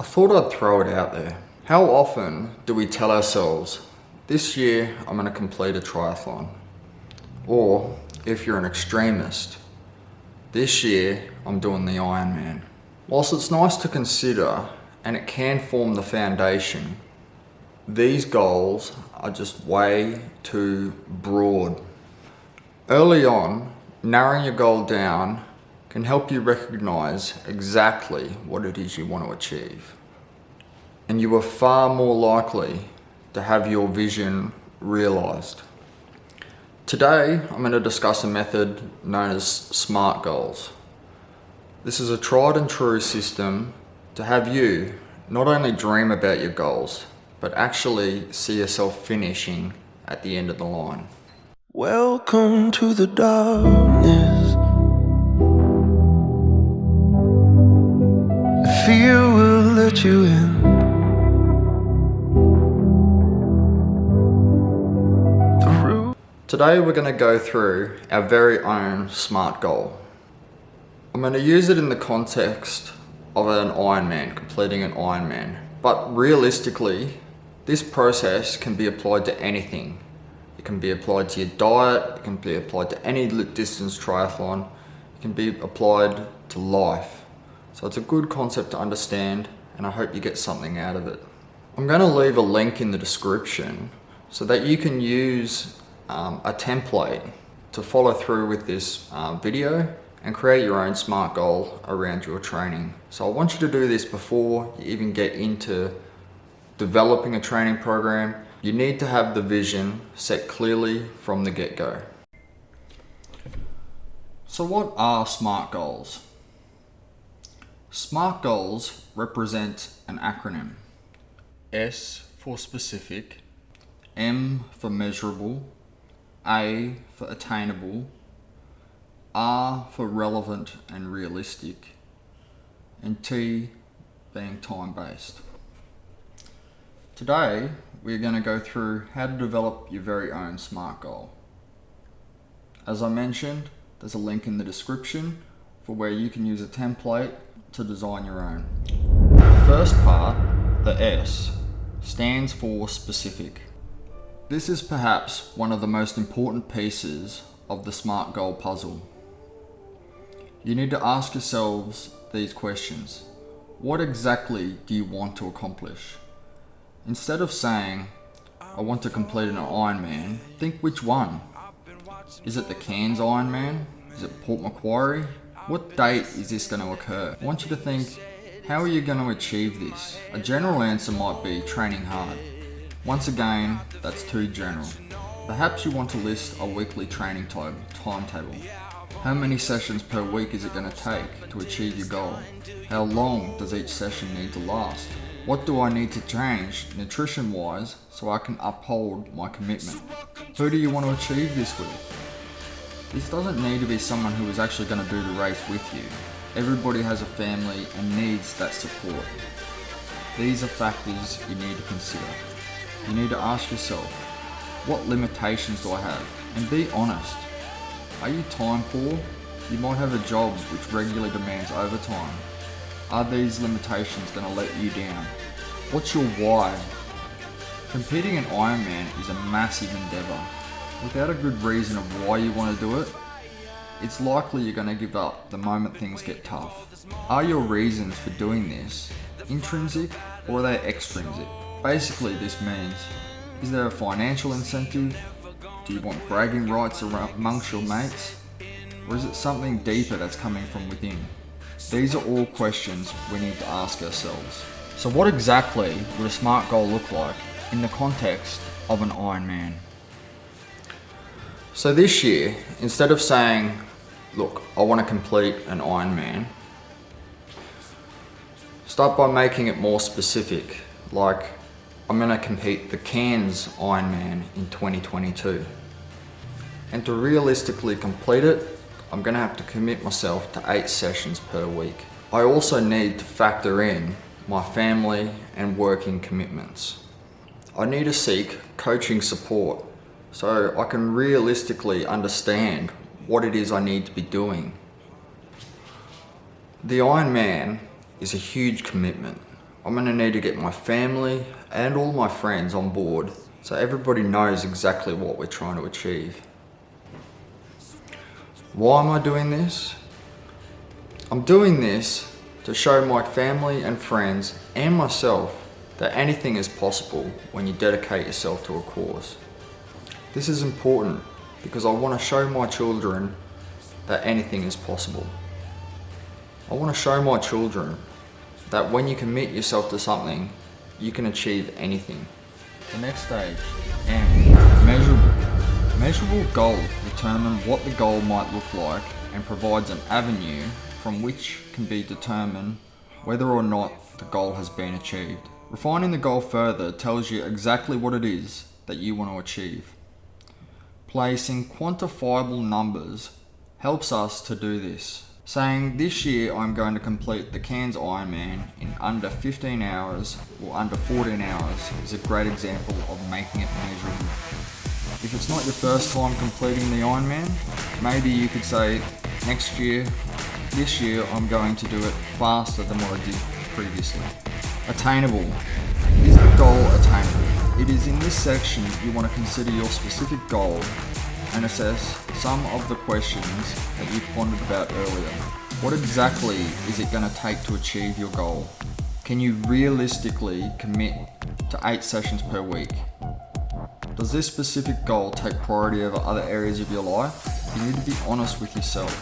thought I'd throw it out there. How often do we tell ourselves, this year I'm going to complete a triathlon? Or, if you're an extremist, this year I'm doing the Ironman. Whilst it's nice to consider, and it can form the foundation, these goals are just way too broad. Early on, narrowing your goal down can help you recognize exactly what it is you want to achieve. And you are far more likely to have your vision realized. Today, I'm going to discuss a method known as SMART goals. This is a tried and true system to have you not only dream about your goals, but actually see yourself finishing at the end of the line. Welcome to the darkness. Fear will let you in. Today we're going to go through our very own SMART goal. I'm going to use it in the context of an Ironman, completing an Ironman. But realistically, this process can be applied to anything. It can be applied to your diet, it can be applied to any distance triathlon, it can be applied to life. So it's a good concept to understand, and I hope you get something out of it. I'm going to leave a link in the description so that you can use a template to follow through with this video and create your own SMART goal around your training. So I want you to do this before you even get into developing a training program. You need to have the vision set clearly from the get-go. So what are SMART goals? SMART goals represent an acronym. S for specific, M for measurable, A for attainable, R for relevant and realistic, and T being time-based. Today, we're going to go through how to develop your very own SMART goal. As I mentioned, there's a link in the description for where you can use a template to design your own. The first part, the S, stands for specific. This is perhaps one of the most important pieces of the SMART goal puzzle. You need to ask yourselves these questions. What exactly do you want to accomplish? Instead of saying, I want to complete an Ironman, think which one. Is it the Cairns Ironman? Is it Port Macquarie? What date is this going to occur? I want you to think, how are you going to achieve this? A general answer might be training hard. Once again, that's too general. Perhaps you want to list a weekly training timetable. How many sessions per week is it going to take to achieve your goal? How long does each session need to last? What do I need to change nutrition-wise so I can uphold my commitment? Who do you want to achieve this with? This doesn't need to be someone who is actually going to do the race with you. Everybody has a family and needs that support. These are factors you need to consider. You need to ask yourself, what limitations do I have? And be honest. Are you time poor? You might have a job which regularly demands overtime. Are these limitations going to let you down? What's your why? Competing an Ironman is a massive endeavour. Without a good reason of why you want to do it, it's likely you're going to give up the moment things get tough. Are your reasons for doing this intrinsic or are they extrinsic? Basically, this means, is there a financial incentive? Do you want bragging rights amongst your mates? Or is it something deeper that's coming from within? These are all questions we need to ask ourselves. So what exactly would a SMART goal look like in the context of an Ironman? So this year, instead of saying, look, I want to complete an Ironman, start by making it more specific, like I'm going to compete the Cairns Ironman in 2022. And to realistically complete it, I'm going to have to commit myself to 8 sessions per week. I also need to factor in my family and working commitments. I need to seek coaching support so I can realistically understand what it is I need to be doing. The Ironman is a huge commitment. I'm going to need to get my family and all my friends on board so everybody knows exactly what we're trying to achieve. Why am I doing this? I'm doing this to show my family and friends and myself that anything is possible when you dedicate yourself to a cause. This is important because I want to show my children that anything is possible. I want to show my children that when you commit yourself to something, you can achieve anything. The next stage, M, measurable. Measurable goals determine what the goal might look like and provides an avenue from which can be determined whether or not the goal has been achieved. Refining the goal further tells you exactly what it is that you want to achieve. Placing quantifiable numbers helps us to do this. Saying this year I'm going to complete the Cairns Ironman in under 15 hours or under 14 hours is a great example of making it measurable. If it's not your first time completing the Ironman, maybe you could say this year I'm going to do it faster than what I did previously. Attainable. Is the goal attainable? It is in this section you want to consider your specific goal and assess some of the questions that you pondered about earlier. What exactly is it going to take to achieve your goal? Can you realistically commit to 8 sessions per week? Does this specific goal take priority over other areas of your life? You need to be honest with yourself.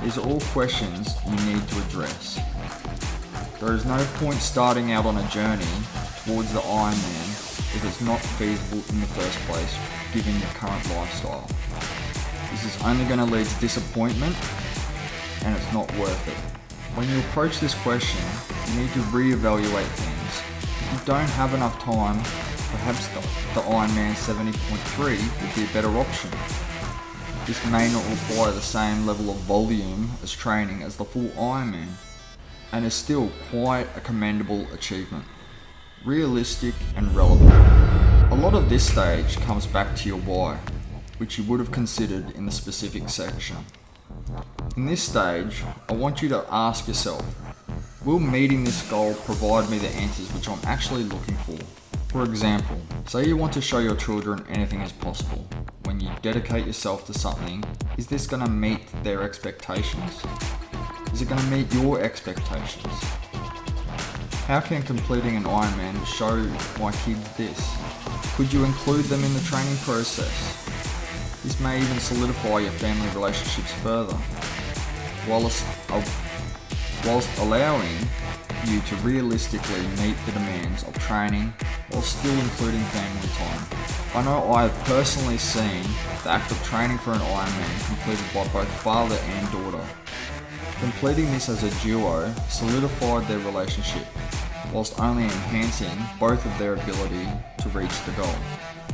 These are all questions you need to address. There is no point starting out on a journey towards the Ironman if it's not feasible in the first place, given your current lifestyle. This is only going to lead to disappointment, and it's not worth it. When you approach this question, you need to reevaluate things. If you don't have enough time, perhaps the Ironman 70.3 would be a better option. This may not require the same level of volume as training as the full Ironman, and is still quite a commendable achievement. Realistic and relevant. A lot of this stage comes back to your why, which you would have considered in the specific section. In this stage, I want you to ask yourself, will meeting this goal provide me the answers which I'm actually looking for? For example, say you want to show your children anything is possible. When you dedicate yourself to something, is this going to meet their expectations? Is it going to meet your expectations? How can completing an Ironman show my kids this? Could you include them in the training process? This may even solidify your family relationships further, whilst allowing you to realistically meet the demands of training while still including family time. I know I have personally seen the act of training for an Ironman completed by both father and daughter. Completing this as a duo solidified their relationship, whilst only enhancing both of their ability to reach the goal.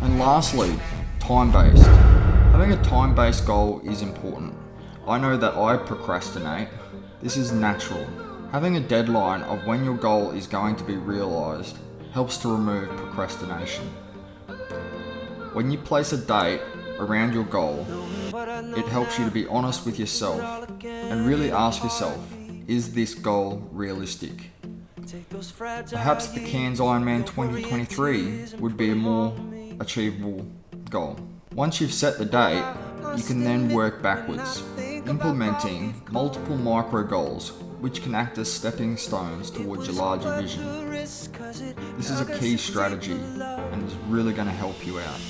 And lastly, time-based. Having a time-based goal is important. I know that I procrastinate. This is natural. Having a deadline of when your goal is going to be realised helps to remove procrastination. When you place a date around your goal, it helps you to be honest with yourself and really ask yourself, is this goal realistic? Perhaps the Cairns Ironman 2023 would be a more achievable goal. Once you've set the date, you can then work backwards, implementing multiple micro goals which can act as stepping stones towards your larger vision. This is a key strategy and is really going to help you out.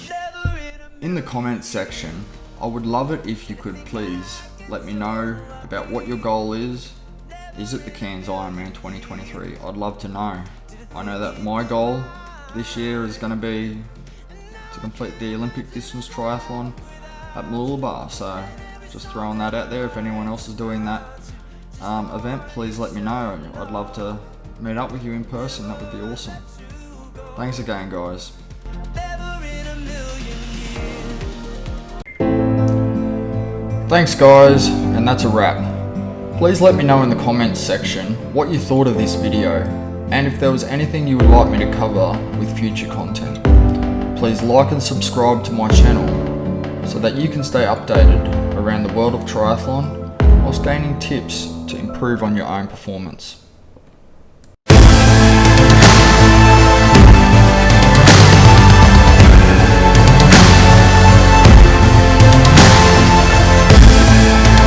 In the comments section, I would love it if you could please let me know about what your goal is. Is it the Cairns Ironman 2023? I'd love to know. I know that my goal this year is going to be to complete the Olympic distance triathlon at Measurable, so just throwing that out there. If anyone else is doing that event, please let me know. I'd love to meet up with you in person. That would be awesome. Thanks again, guys. Thanks guys, and that's a wrap. Please let me know in the comments section what you thought of this video, and if there was anything you would like me to cover with future content. Please like and subscribe to my channel so that you can stay updated around the world of triathlon whilst gaining tips to improve on your own performance.